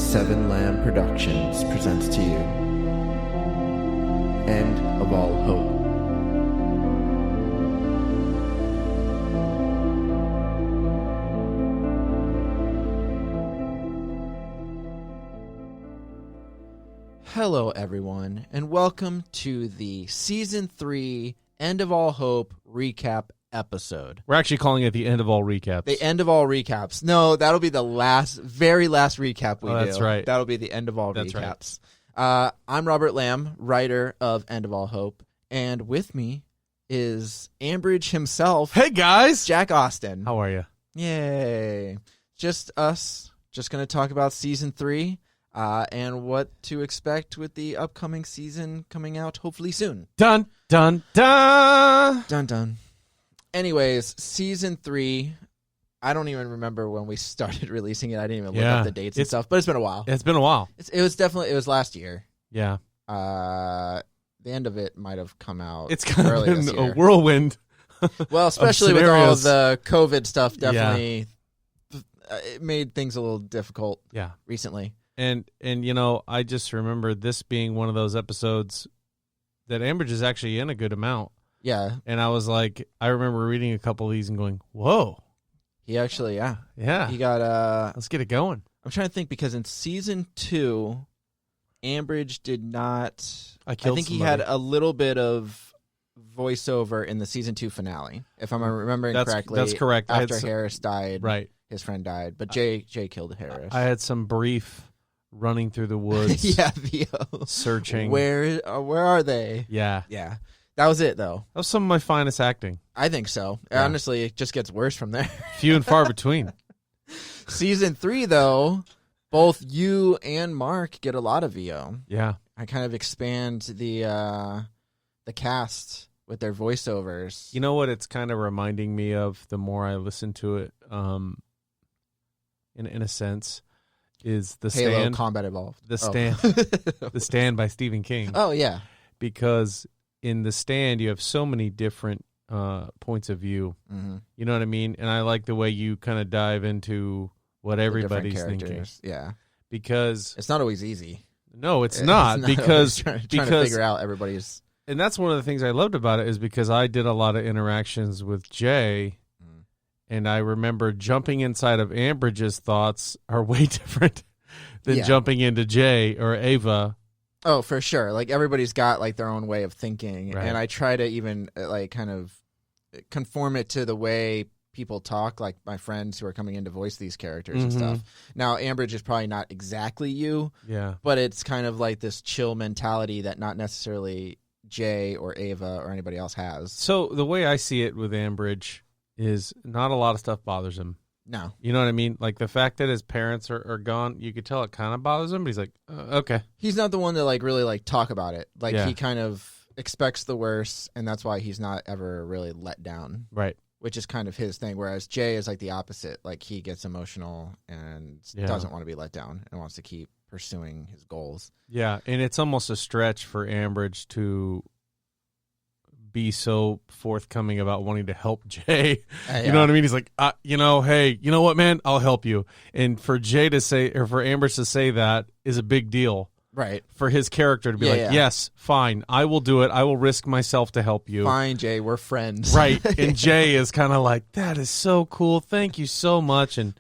Seven Lamb Productions presents to you End of All Hope. Hello everyone, and welcome to the Season 3 End of All Hope recap episode. We're actually calling it the end of all recaps. The end of all recaps. No, that'll be the very last recap we do. That's right. That'll be the end of all That's recaps. Right. I'm Robert Lamb, writer of End of All Hope, and with me is Ambridge himself. Hey guys! Jack Austin. How are you? Yay. Just us. Just going to talk about Season 3 and what to expect with the upcoming season coming out hopefully soon. Dun, dun, dun! Dun, dun. Anyways, Season 3, I don't even remember when we started releasing it. I didn't even look up the dates and stuff, but it's been a while. It's been a while. It was last year. Yeah. The end of it might have come out It's kind early of this been year. a whirlwind. Well, especially with all of the COVID stuff, definitely it made things a little difficult recently. And you know, I just remember this being one of those episodes that Ambridge is actually in a good amount. Yeah. And I was like, I remember reading a couple of these and going, whoa. He actually, Yeah. He got, let's get it going. I'm trying to think because in Season 2, Ambridge did not, I think he had a little bit of voiceover in the Season 2 finale, if I'm remembering correctly. That's correct. After Harris died. Right. His friend died, but Jay killed Harris. I had some brief running through the woods. VO. Searching. Where are they? Yeah. Yeah. That was it, though. That was some of my finest acting. I think so. Yeah. Honestly, it just gets worse from there. Few and far between. Season 3, though, both you and Mark get a lot of VO. Yeah. I kind of expand the cast with their voiceovers. You know what it's kind of reminding me of the more I listen to it, in a sense, is The Halo Stand. Combat Evolved. The Stand. The Stand by Stephen King. Oh, yeah. Because in The Stand, you have so many different points of view. Mm-hmm. You know what I mean? And I like the way you kind of dive into what everybody's thinking. Yeah. Because it's not always easy. No, it's not because trying to figure out everybody's. And that's one of the things I loved about it is because I did a lot of interactions with Jay, and I remember jumping inside of Ambridge's thoughts are way different than jumping into Jay or Ava. Oh, for sure. Like everybody's got like their own way of thinking, right. And I try to even like kind of conform it to the way people talk, like my friends who are coming in to voice these characters and stuff. Now, Ambridge is probably not exactly you, but it's kind of like this chill mentality that not necessarily Jay or Ava or anybody else has. So the way I see it with Ambridge is not a lot of stuff bothers him. No. You know what I mean? Like the fact that his parents are gone, you could tell it kind of bothers him, but he's like, okay. He's not the one to like really like talk about it. Like Yeah. he kind of expects the worst, and that's why he's not ever really let down. Right. Which is kind of his thing, whereas Jay is like the opposite. Like he gets emotional and doesn't want to be let down and wants to keep pursuing his goals. Yeah, and it's almost a stretch for Ambridge to be so forthcoming about wanting to help Jay. You know what I mean? He's like, hey, you know what, man? I'll help you. And for Jay to say, or for Ambridge to say that is a big deal. Right. For his character to be yes, fine, I will do it. I will risk myself to help you. Fine, Jay, we're friends. Right. And Jay is kind of like, that is so cool. Thank you so much. And,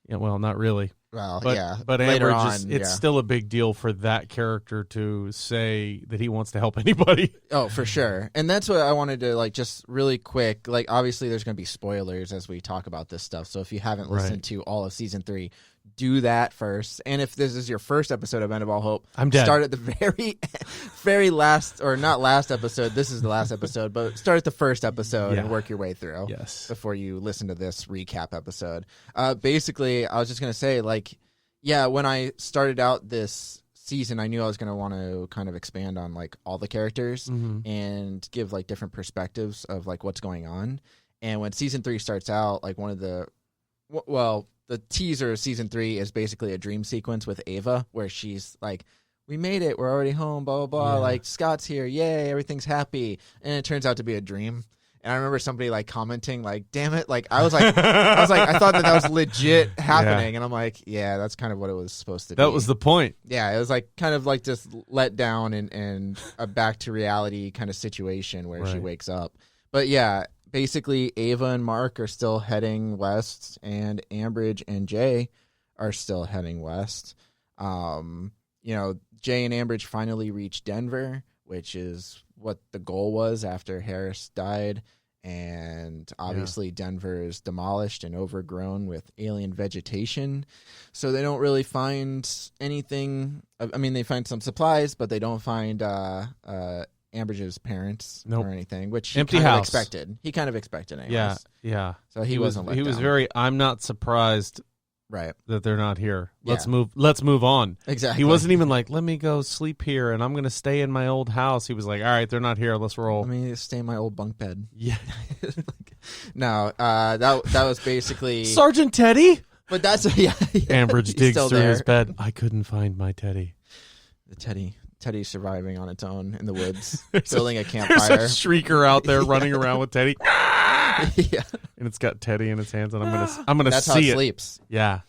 well, not really. Well, but later Ambridge on, it's still a big deal for that character to say that he wants to help anybody. Oh, for sure. And that's what I wanted to, like, just really quick, like, obviously there's going to be spoilers as we talk about this stuff. So if you haven't listened to all of Season 3, do that first. And if this is your first episode of End of All Hope, I'm dead. Start at the very last, or not last episode, this is the last episode, but start at the first episode and work your way through before you listen to this recap episode. Basically, I was just going to say, like, when I started out this season, I knew I was going to want to kind of expand on, like, all the characters and give, like, different perspectives of, like, what's going on. And when Season 3 starts out, like, one of the, the teaser of Season 3 is basically a dream sequence with Ava where she's like, we made it, we're already home, blah, blah, blah. Like, Scott's here, yay, everything's happy. And it turns out to be a dream. And I remember somebody like commenting like, damn it. Like I was like, I thought that was legit happening. And I'm like, yeah, that's kind of what it was supposed to be. That was the point. Yeah. It was like kind of like just let down and a back to reality kind of situation where she wakes up. But yeah, basically Ava and Mark are still heading west, and Ambridge and Jay are still heading west. Jay and Ambridge finally reach Denver, which is what the goal was after Harris died. And obviously Denver is demolished and overgrown with alien vegetation. So they don't really find anything. I mean, they find some supplies, but they don't find Ambridge's parents or anything, which empty he house. Expected. He kind of expected anyways. Yeah. So he wasn't let He down. was very, I'm not surprised that they're not here. Let's move on. Exactly. He wasn't even like, let me go sleep here and I'm going to stay in my old house. He was like, all right, they're not here. Let's roll. Let me stay in my old bunk bed. Yeah. No, that was basically Sergeant Teddy. But that's Ambridge digs through his bed. I couldn't find my Teddy. The Teddy's surviving on its own in the woods, building a campfire. There's a shrieker out there running around with Teddy. Yeah, and it's got Teddy in its hands, and I'm gonna that's see how it it. Sleeps. Yeah.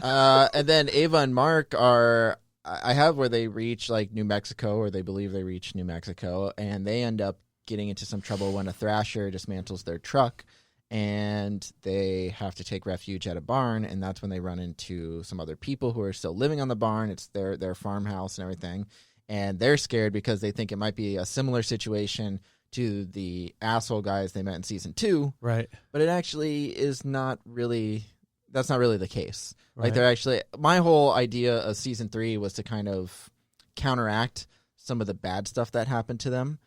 And then Ava and Mark I have where they reach like New Mexico, or they believe they reach New Mexico, and they end up getting into some trouble when a Thrasher dismantles their truck, and they have to take refuge at a barn, and that's when they run into some other people who are still living on the barn. It's their farmhouse and everything, and they're scared because they think it might be a similar situation to the asshole guys they met in season 2. Right. But it actually is not really. That's not really the case. Right. Like they're actually, my whole idea of season 3 was to kind of counteract some of the bad stuff that happened to them,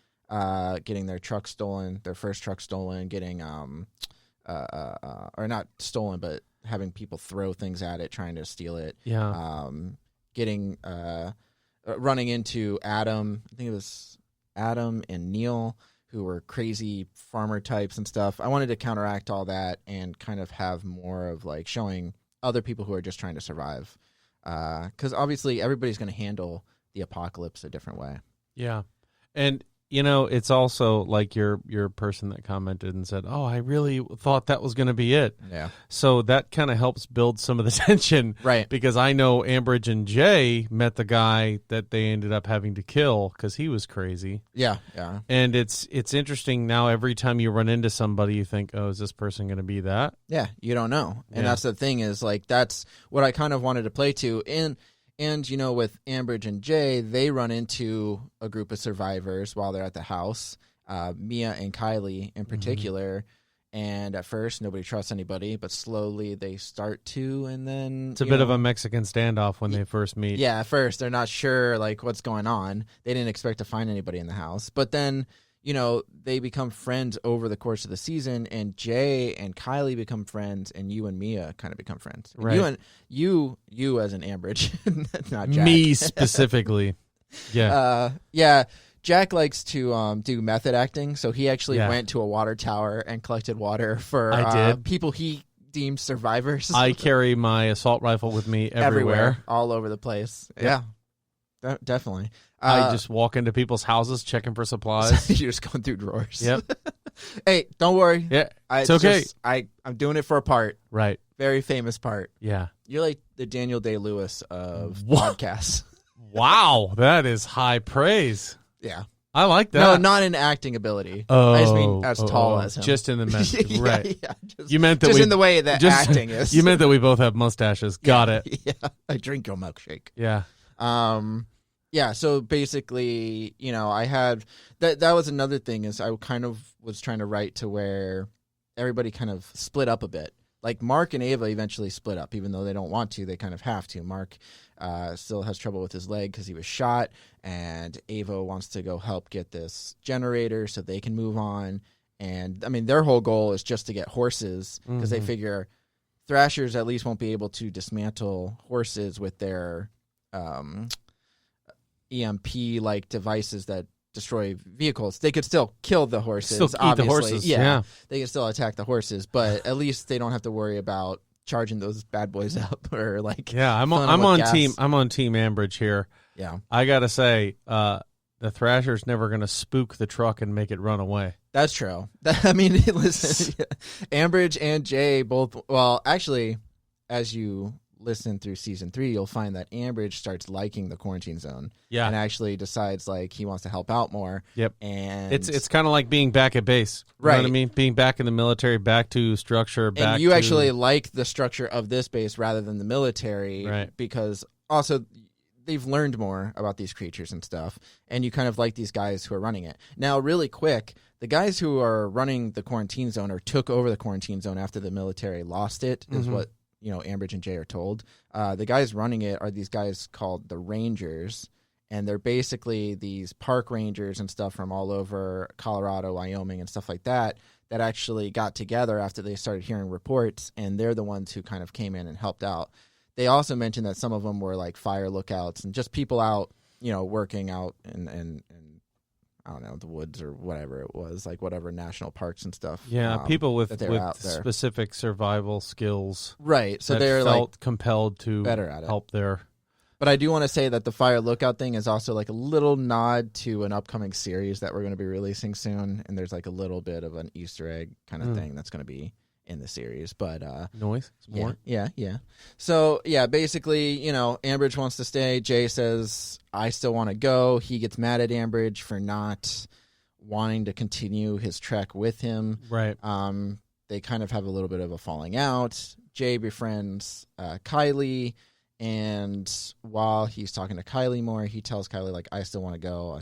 getting their truck stolen, their first truck stolen, getting or not stolen, but having people throw things at it, trying to steal it. Yeah. Getting running into Adam. I think it was Adam and Neil, who were crazy farmer types and stuff. I wanted to counteract all that and kind of have more of like showing other people who are just trying to survive. Because obviously everybody's going to handle the apocalypse a different way. Yeah. And, it's also like your person that commented and said, oh, I really thought that was going to be it. Yeah. So that kind of helps build some of the tension. Right. Because I know Ambridge and Jay met the guy that they ended up having to kill because he was crazy. Yeah. Yeah. And it's interesting now, every time you run into somebody, you think, oh, is this person going to be that? Yeah. You don't know. And that's the thing is like, that's what I kind of wanted to play to. And with Ambridge and Jay, they run into a group of survivors while they're at the house, Mia and Kylie in particular. Mm-hmm. And at first, nobody trusts anybody, but slowly they start to, and then... It's a bit of a Mexican standoff when they first meet. Yeah, at first, they're not sure, like, what's going on. They didn't expect to find anybody in the house. But then, they become friends over the course of the season, and Jay and Kylie become friends, and you and Mia kind of become friends. Right. You as an Ambridge, not Jack. Me specifically. Yeah. Yeah. Jack likes to do method acting, so he actually went to a water tower and collected water for people he deemed survivors. I carry my assault rifle with me everywhere. All over the place. Yeah. Definitely. I just walk into people's houses checking for supplies. You're just going through drawers. Yep. Hey, don't worry. Yeah, it's okay. I'm doing it for a part. Right. Very famous part. Yeah. You're like the Daniel Day-Lewis of podcasts. Wow, that is high praise. Yeah. I like that. No, not in acting ability. I just mean as tall as him. Just in the message. Right. Yeah, you meant that just in the way that acting is. You meant that we both have mustaches. Got it. Yeah. I drink your milkshake. Yeah. Yeah, so basically, I had that was another thing is I kind of was trying to write to where everybody kind of split up a bit. Like Mark and Ava eventually split up, even though they don't want to, they kind of have to. Mark still has trouble with his leg because he was shot, and Ava wants to go help get this generator so they can move on. And I mean, their whole goal is just to get horses because they figure Thrashers at least won't be able to dismantle horses with their EMP-like devices that destroy vehicles. They could still kill the horses. Still eat the horses. Yeah. They can still attack the horses, but at least they don't have to worry about charging those bad boys up or like. Yeah, I'm on team Ambridge here. Yeah, I gotta say, the Thrasher's never gonna spook the truck and make it run away. That's true. I mean, listen, Ambridge and Jay both. Well, actually, as you listen through season 3, you'll find that Ambridge starts liking the quarantine zone. Yeah, and actually decides like he wants to help out more. Yep, and it's kind of like being back at base. You know what I mean? Being back in the military, back to structure. And you actually like the structure of this base rather than the military, right? Because also they've learned more about these creatures and stuff, and you kind of like these guys who are running it. Now, really quick, the guys who are running the quarantine zone or took over the quarantine zone after the military lost it is what Ambridge and Jay are told. The guys running it are these guys called the Rangers, and they're basically these park rangers and stuff from all over Colorado, Wyoming, and stuff like that actually got together after they started hearing reports, and they're the ones who kind of came in and helped out. They also mentioned that some of them were like fire lookouts and just people out, working out and I don't know, the woods or whatever it was, like whatever national parks and stuff. Yeah, people with specific survival skills. Right. So they're felt compelled to better at it. Help there. But I do want to say that the fire lookout thing is also like a little nod to an upcoming series that we're going to be releasing soon. And there's like a little bit of an Easter egg kind of thing that's going to be in the series. But noise? More? Yeah. So yeah, basically, Ambridge wants to stay. Jay says, I still want to go. He gets mad at Ambridge for not wanting to continue his trek with him. Right. They kind of have a little bit of a falling out. Jay befriends Kylie, and while he's talking to Kylie more, he tells Kylie, like, I still want to go.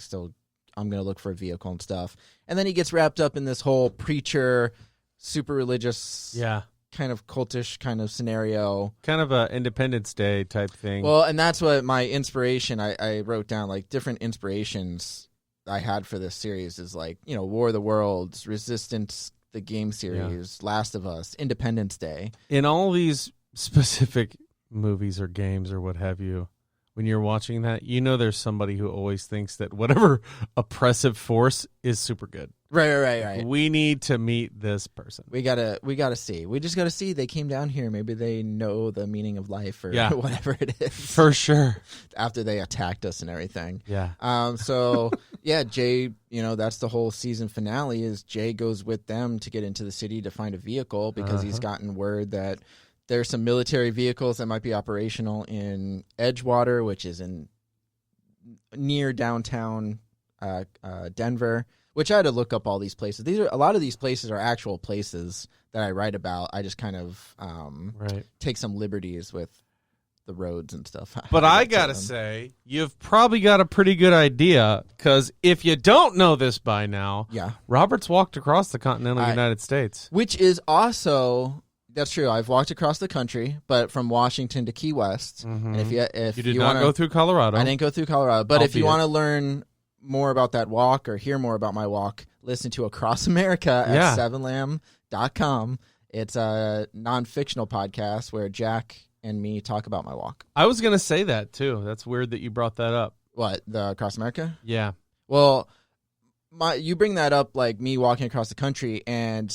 I'm going to look for a vehicle and stuff. And then he gets wrapped up in this whole preacher, super religious, kind of cultish kind of scenario. Kind of a Independence Day type thing. Well, and that's what my inspiration, I wrote down, like, different inspirations I had for this series is like, War of the Worlds, Resistance, the game series, Last of Us, Independence Day. In all these specific movies or games or what have you, when you're watching that, there's somebody who always thinks that whatever oppressive force is super good. Right. We need to meet this person. We gotta see. We just gotta see. They came down here. Maybe they know the meaning of life or whatever it is. For sure. After they attacked us and everything. Yeah. So yeah, Jay. That's the whole season finale. Is Jay goes with them to get into the city to find a vehicle because he's gotten word that there's some military vehicles that might be operational in Edgewater, which is near downtown Denver. Which I had to look up all these places. A lot of these places are actual places that I write about. I just kind of take some liberties with the roads and stuff. But I gotta say, you've probably got a pretty good idea because if you don't know this by now, Robert's walked across the continental United States, which is also. That's true. I've walked across the country, but from Washington to Key West. And if you did not go through Colorado, I didn't go through Colorado. But if you want to learn more about that walk or hear more about my walk, listen to Across America at 7lamb.com. It's a non-fictional podcast where Jack and me talk about my walk. I was going to say that too. That's weird that you brought that up. What, the Across America? Yeah. Well, you bring that up like me walking across the country, and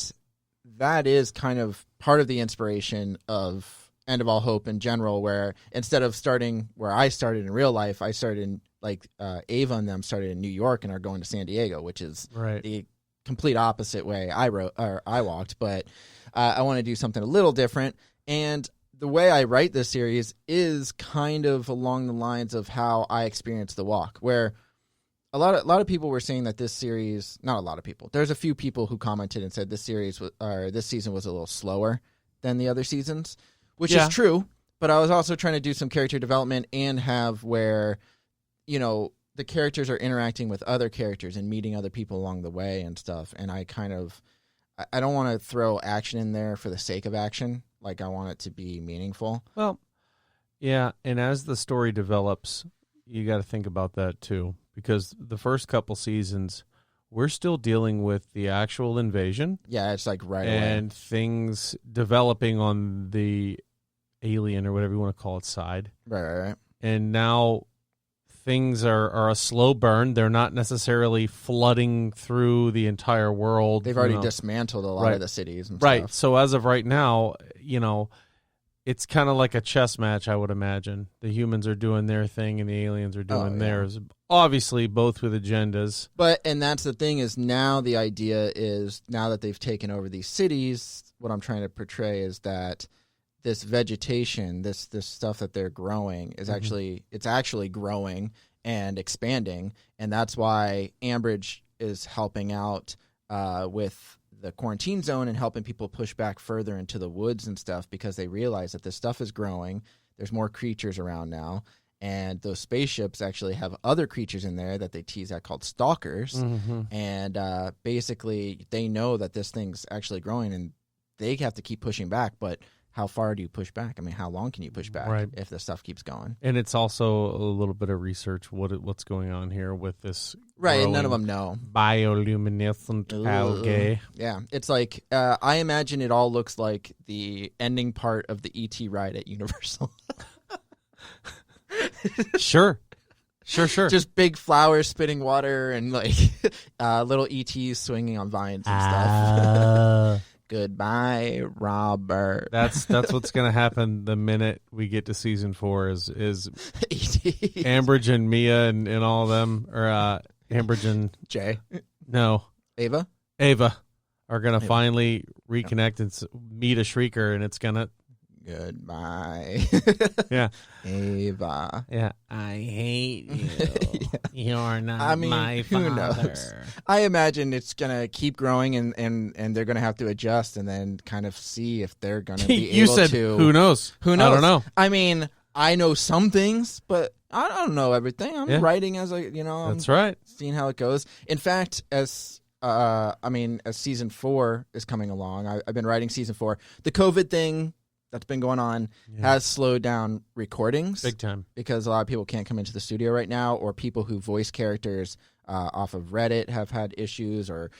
that is kind of part of the inspiration of End of All Hope in general, where instead of starting where I started in real life, I started in Ava and them started in New York and are going to San Diego, which is the complete opposite way I walked. But I want to do something a little different. And the way I write this series is kind of along the lines of how I experienced the walk, where a lot of people were saying that this series, not a lot of people, there's a few people who commented and said this season was a little slower than the other seasons, which is true. But I was also trying to do some character development and have where the characters are interacting with other characters and meeting other people along the way and stuff. And I don't want to throw action in there for the sake of action. Like, I want it to be meaningful. Well, yeah. And as the story develops, you got to think about that too, because the first couple seasons, we're still dealing with the actual invasion. Yeah. It's like away. And things developing on the alien or whatever you want to call it side. Right. And now things are a slow burn. They're not necessarily flooding through the entire world. They've already dismantled a lot of the cities and stuff. Right. So as of right now, it's kind of like a chess match, I would imagine. The humans are doing their thing and the aliens are doing theirs. Obviously, both with agendas. And that's the thing is now the idea is now that they've taken over these cities, what I'm trying to portray is that this vegetation, this stuff that they're growing is actually growing and expanding. And that's why Ambridge is helping out with the quarantine zone and helping people push back further into the woods and stuff because they realize that this stuff is growing. There's more creatures around now. And those spaceships actually have other creatures in there that they tease at called stalkers. Mm-hmm. And basically they know that this thing's actually growing and they have to keep pushing back. But how far do you push back? I mean, how long can you push back if the stuff keeps going? And it's also a little bit of research what's going on here with this. Right, and none of them know. Bioluminescent algae. Yeah, it's like, I imagine it all looks like the ending part of the E.T. ride at Universal. Sure. Just big flowers spitting water and like little ETs swinging on vines and stuff. Goodbye, Robert. That's what's going to happen the minute we get to season 4 is Ambridge and Mia and all of them, or Ambridge and Jay. No. Ava are going to finally reconnect and meet a Shrieker, and it's going to. Goodbye. Yeah. Ava. Yeah. I hate you. You're not my father. Who knows? I imagine it's going to keep growing and they're going to have to adjust and then kind of see if they're going to be able to. Who knows? Who knows? I don't know. I mean, I know some things, but I don't know everything. I'm writing as That's right. Seeing how it goes. In fact, as season 4 is coming along, I've been writing season 4. The COVID thing that's been going on has slowed down recordings big time because a lot of people can't come into the studio right now, or people who voice characters off of Reddit have had issues, or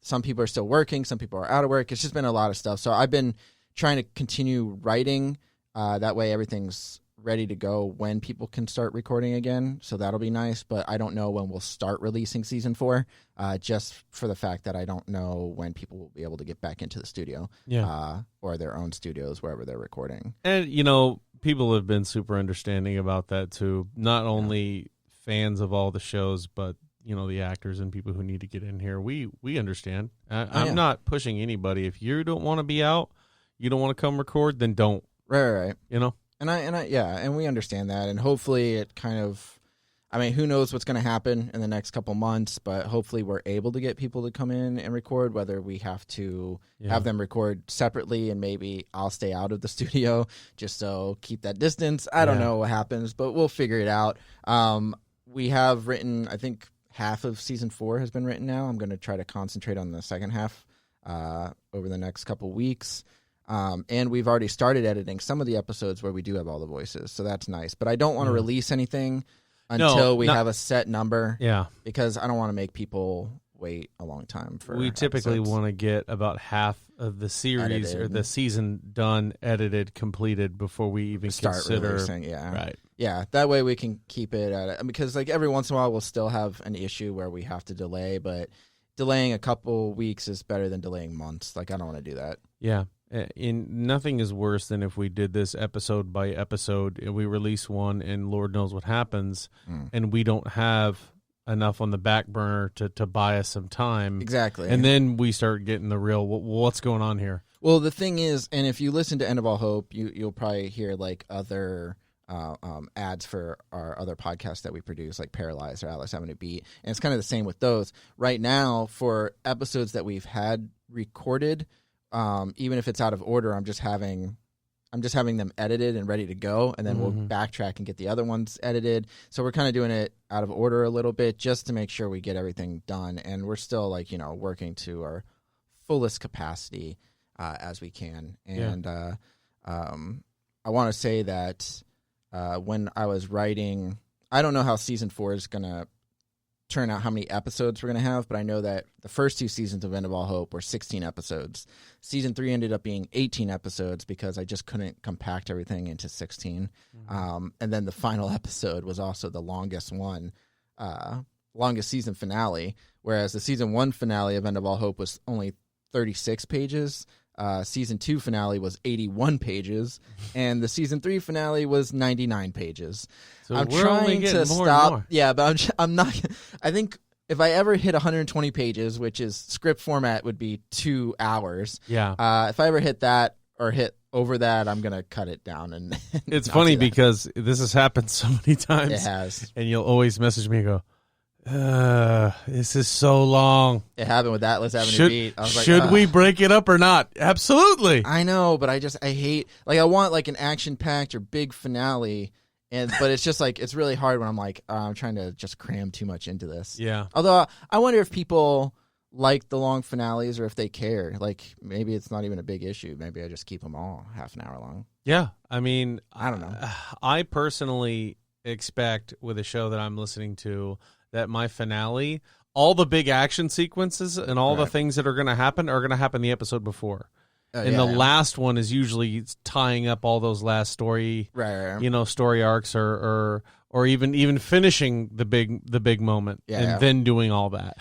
some people are still working, some people are out of work. It's just been a lot of stuff. So I've been trying to continue writing. That way everything's ready to go when people can start recording again. So that'll be nice. But I don't know when we'll start releasing season 4, just for the fact that I don't know when people will be able to get back into the studio or their own studios, wherever they're recording. And, people have been super understanding about that too. Not only fans of all the shows, but, the actors and people who need to get in here. We understand. I'm not pushing anybody. If you don't want to be out, you don't want to come record, then don't. Right. And we understand that, and hopefully it kind of, who knows what's going to happen in the next couple months, but hopefully we're able to get people to come in and record, whether we have to have them record separately and maybe I'll stay out of the studio just so keep that distance. I don't know what happens, but we'll figure it out. We have written, I think half of season 4 has been written now. I'm going to try to concentrate on the second half over the next couple weeks. And we've already started editing some of the episodes where we do have all the voices, so that's nice. But I don't want to release anything until we have a set number. Yeah. Because I don't want to make people wait a long time for We typically want to get about half of the series or the season done, edited, completed before we even consider releasing. Right. Yeah, that way we can keep it at it. Because every once in a while we'll still have an issue where we have to delay, but delaying a couple weeks is better than delaying months. I don't want to do that. Yeah. Nothing is worse than if we did this episode by episode and we release one and Lord knows what happens and we don't have enough on the back burner to buy us some time. Exactly. And then we start getting the real, what's going on here? Well, the thing is, and if you listen to End of All Hope, you'll probably hear other ads for our other podcasts that we produce, like Paralyzed or Alice Having a Beat. And it's kind of the same with those. Right now, for episodes that we've had recorded, even if it's out of order, I'm just having them edited and ready to go, and then we'll backtrack and get the other ones edited. So we're kind of doing it out of order a little bit just to make sure we get everything done. And we're still working to our fullest capacity as we can. And I want to say that when I was writing, I don't know how season 4 is going to turn out, how many episodes we're going to have, but I know that the first 2 seasons of End of All Hope were 16 episodes. Season 3 ended up being 18 episodes because I just couldn't compact everything into 16. And then the final episode was also the longest one, longest season finale, whereas the season 1 finale of End of All Hope was only 36 pages. Season 2 finale was 81 pages, and the Season 3 finale was 99 pages. So I'm we're trying only getting to more stop. and more. Yeah, but I'm not. I think if I ever hit 120 pages, which is script format, would be 2 hours. Yeah. If I ever hit that or hit over that, I'm gonna cut it down. And it's funny because this has happened so many times. It has, and you'll always message me and go, this is so long. It happened with Atlas Avenue Beat. I was like, should we break it up or not? Absolutely. I know, but I hate, like, I want like an action-packed or big finale, but it's just like, it's really hard when I'm like, I'm trying to just cram too much into this. Yeah. Although I wonder if people like the long finales or if they care. Like, maybe it's not even a big issue. Maybe I just keep them all half an hour long. Yeah. I mean, I don't know. I personally expect with a show that I'm listening to that my finale, all the big action sequences and all the things that are going to happen the episode before. And the last one is usually tying up all those last story, story arcs or even finishing the big moment then doing all that.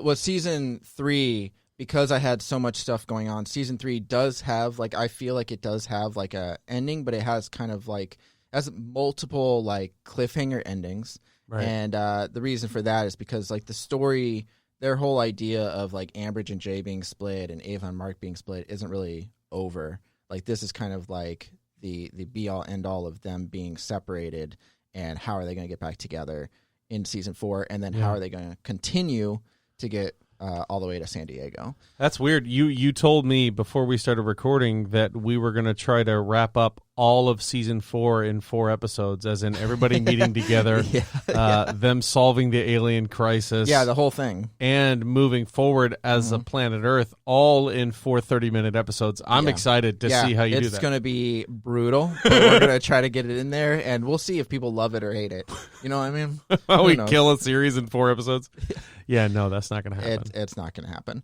With Season 3, because I had so much stuff going on, Season 3 does have, like, I feel like it does have like a ending, but it has kind of like, has multiple like cliffhanger endings. Right. And the reason for that is because, like, the story, their whole idea of, like, Ambridge and Jay being split and Ava and Mark being split isn't really over. Like, this is kind of like the be-all, end-all of them being separated, and how are they going to get back together in Season 4, and then how are they going to continue to get all the way to San Diego. That's weird. You told me before we started recording that we were going to try to wrap up all of Season 4 in 4 episodes, as in everybody meeting together, them solving the alien crisis. Yeah, the whole thing. And moving forward as a planet Earth, all in 4 30-minute episodes. I'm excited to see how you do that. It's going to be brutal, but we're going to try to get it in there, and we'll see if people love it or hate it. You know what I mean? We kill a series in 4 episodes? Yeah, no, that's not going to happen. It's not going to happen.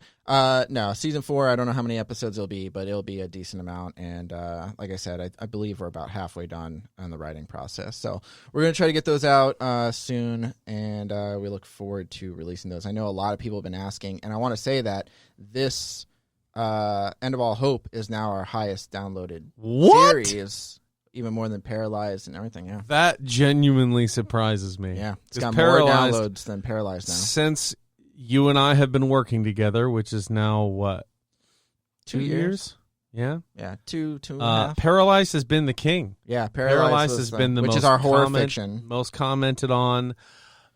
No, Season 4, I don't know how many episodes it'll be, but it'll be a decent amount. And like I said, I believe we're about halfway done on the writing process. So we're going to try to get those out soon, and we look forward to releasing those. I know a lot of people have been asking, and I want to say that this End of All Hope is now our highest downloaded series. Even more than Paralyzed and everything, yeah. That genuinely surprises me. Yeah, it's got more downloads than Paralyzed now. Since you and I have been working together, which is now, what, 2 years? Yeah? Yeah, two and a half. Paralyzed has been the king. Yeah, Paralyzed has been the which most is our horror fiction. Most commented on,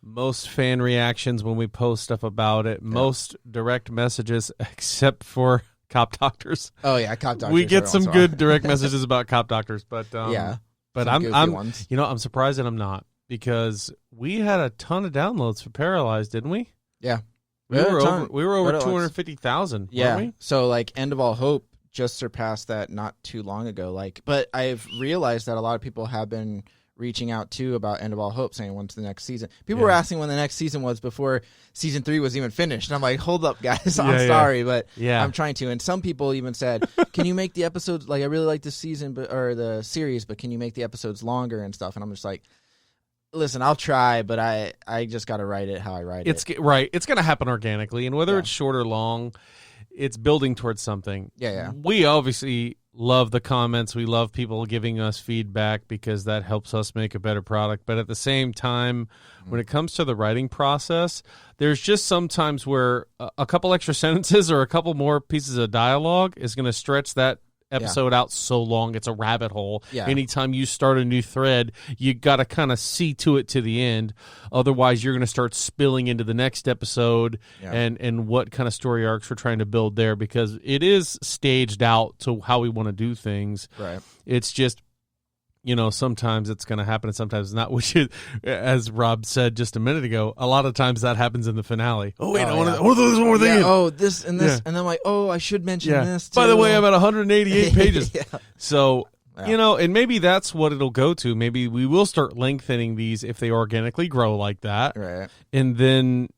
most fan reactions when we post stuff about it, most direct messages, except for Cop Doctors. Oh yeah, Cop Doctors. We get some good direct messages about Cop Doctors, but but I'm surprised that I'm not, because we had a ton of downloads for Paralyzed, didn't we? Yeah, we were over 250,000. Yeah, weren't we? So like End of All Hope just surpassed that not too long ago. Like, but I've realized that a lot of people have been reaching out too about End of All Hope, saying when's the next season. People were asking when the next season was before Season 3 was even finished. And I'm like, hold up, guys. I'm sorry, but I'm trying to. And some people even said, can you make the episodes, like, I really like this season, or the series, but can you make the episodes longer and stuff? And I'm just like, listen, I'll try, but I just got to write it how I write it. Right. It's going to happen organically. And whether it's short or long, it's building towards something. Yeah. We obviously love the comments. We love people giving us feedback, because that helps us make a better product. But at the same time, when it comes to the writing process, there's just sometimes where a couple extra sentences or a couple more pieces of dialogue is going to stretch that episode out so long. It's a rabbit hole. Anytime you start a new thread, you got to kind of see to it to the end. Otherwise, you're going to start spilling into the next episode and what kind of story arcs we're trying to build there, because it is staged out to how we want to do things. Right. It's just, sometimes it's going to happen and sometimes not, which is, as Rob said just a minute ago, a lot of times that happens in the finale. Oh, wait, there's one more thing. This and this. And then I'm like, I should mention this too. By the way, I'm at 188 pages. So, and maybe that's what it'll go to. Maybe we will start lengthening these if they organically grow like that. Right. And then,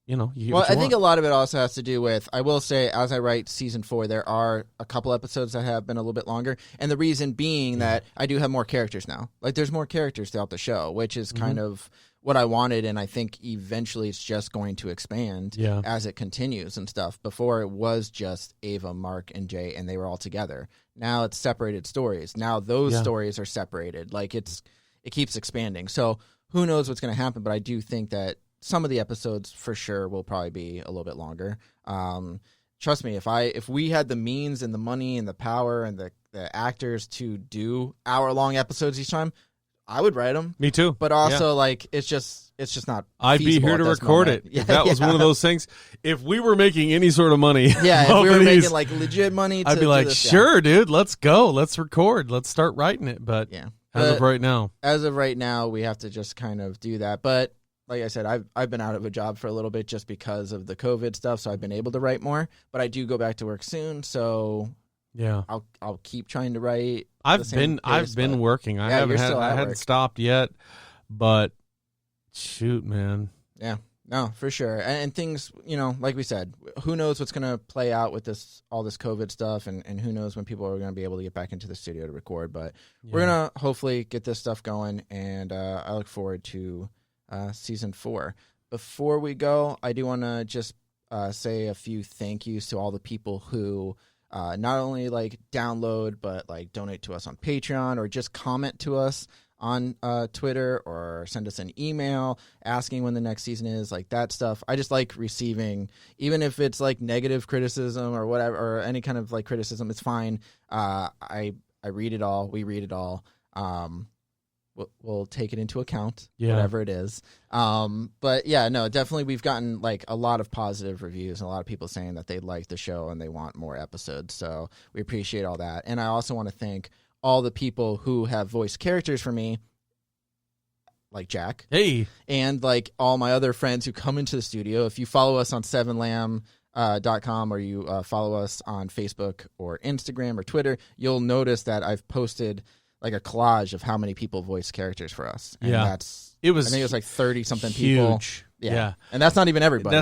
I think a lot of it also has to do with, I will say, as I write Season 4, there are a couple episodes that have been a little bit longer. And the reason being that I do have more characters now. Like, there's more characters throughout the show, which is kind of what I wanted, and I think eventually it's just going to expand as it continues and stuff. Before it was just Ava, Mark, and Jay, and they were all together. Now it's separated stories. Now those stories are separated. Like it keeps expanding. So who knows what's going to happen? But I do think that some of the episodes for sure will probably be a little bit longer. Trust me, if we had the means and the money and the power and the actors to do hour-long episodes each time, I would write them. Me too. But also, like, it's just not. I'd be here to record it. If that was one of those things. If we were making any sort of money, if we were making like legit money, I'd be like, sure, dude, let's go, let's record, let's start writing it. But as of right now, we have to just kind of do that. But like I said, I've been out of a job for a little bit just because of the COVID stuff, so I've been able to write more. But I do go back to work soon, so. Yeah, I'll keep trying to write. I've been working. I haven't stopped yet, but shoot, man. Yeah, no, for sure. And things, like we said, who knows what's going to play out with all this COVID stuff, and who knows when people are going to be able to get back into the studio to record. But we're going to hopefully get this stuff going, and I look forward to season 4. Before we go, I do want to just say a few thank yous to all the people who not only like download, but like donate to us on Patreon or just comment to us on Twitter or send us an email asking when the next season is, like that stuff. I just like receiving, even if it's like negative criticism or whatever, or any kind of like criticism, it's fine. I read it all. We read it all. We'll take it into account, whatever it is. But yeah, no, definitely we've gotten like a lot of positive reviews and a lot of people saying that they like the show and they want more episodes. So we appreciate all that. And I also want to thank all the people who have voiced characters for me, like Jack. Hey. And like all my other friends who come into the studio. If you follow us on 7lamb.com or you follow us on Facebook or Instagram or Twitter, you'll notice that I've posted like a collage of how many people voice characters for us. And I think it was like 30 something people. Yeah. And that's not even everybody.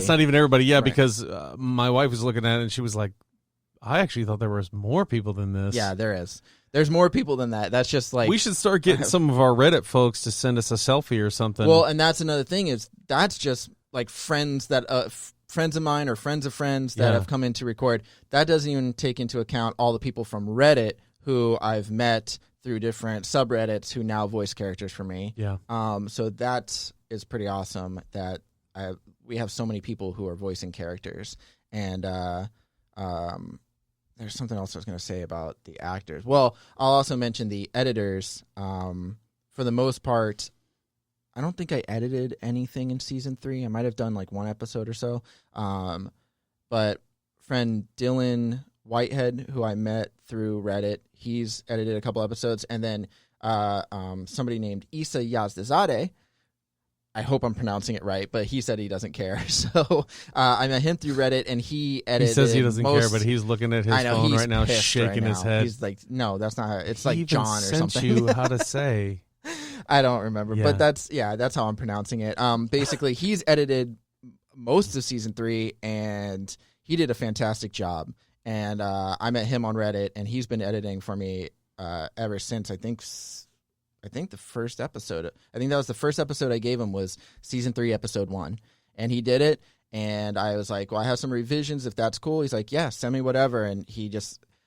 Yeah. Right. Because my wife was looking at it and she was like, I actually thought there was more people than this. Yeah, there is. There's more people than that. That's just like, we should start getting some of our Reddit folks to send us a selfie or something. Well, and that's another thing is that's just like friends that, friends of mine or friends of friends that have come in to record. That doesn't even take into account all the people from Reddit who I've met through different subreddits who now voice characters for me. Yeah. So that is pretty awesome that we have so many people who are voicing characters. And there's something else I was going to say about the actors. Well, I'll also mention the editors. For the most part, I don't think I edited anything in season 3. I might have done like one episode or so. But friend Dylan Whitehead, who I met through Reddit, he's edited a couple episodes, and then somebody named Issa Yazdazadeh, I hope I'm pronouncing it right, but he said he doesn't care. So I met him through Reddit, and he edited. He says he doesn't care, but he's looking at his phone right now, shaking his head. He's like, "No, that's not how." It's like John or something. Sent you how to say. I don't remember, but that's how I'm pronouncing it. Basically, he's edited most of season 3, and he did a fantastic job. And I met him on Reddit, and he's been editing for me ever since. I think the first episode. I think that was the first episode I gave him was season 3, episode 1, and he did it. And I was like, "Well, I have some revisions. If that's cool." He's like, "Yeah, send me whatever." And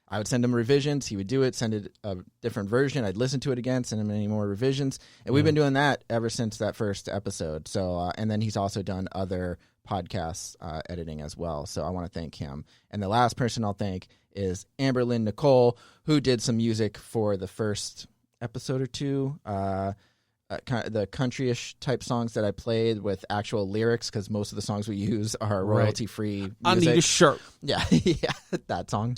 I would send him revisions. He would do it, send it a different version. I'd listen to it again, send him any more revisions, and we've been doing that ever since that first episode. So, and then he's also done other podcasts editing as well. So I want to thank him. And the last person I'll thank is Amberlynn Nicole, who did some music for the first episode or 2, kind of the country-ish type songs that I played with actual lyrics, because most of the songs we use are royalty-free music. I need a shirt. Yeah, that song.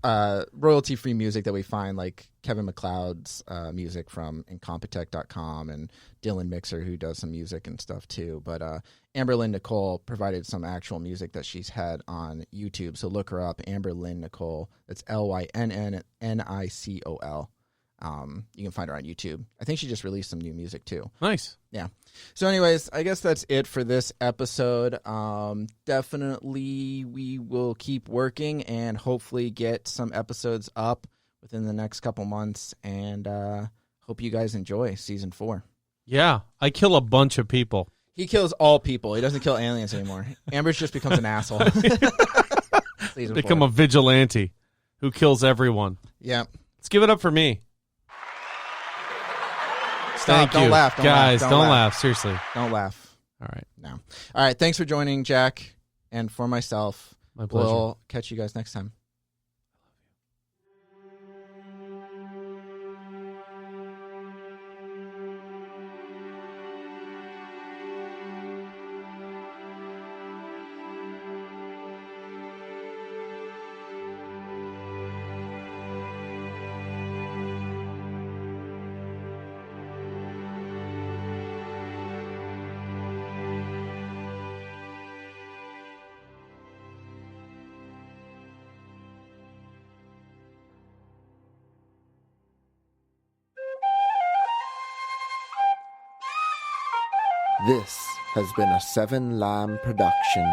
Royalty-free music that we find, like Kevin MacLeod's music from Incompetech.com and Dylan Mixer, who does some music and stuff too. But Amberlynn Nicole provided some actual music that she's had on YouTube. So look her up, Amberlynn Nicole. That's LYNNNICOL. You can find her on YouTube. I think she just released some new music too. Nice. Yeah. So anyways, I guess that's it for this episode. Definitely we will keep working and hopefully get some episodes up within the next couple months, and hope you guys enjoy season 4. Yeah, I kill a bunch of people. He kills all people. He doesn't kill aliens anymore. Ambridge just becomes an asshole. Become a vigilante who kills everyone. Yeah. Let's give it up for me. Stop. Don't laugh. Guys, don't laugh. Seriously. Don't laugh. All right. No. All right. Thanks for joining, Jack. And for myself, my pleasure. We'll catch you guys next time. This has been a Seven Lamb production.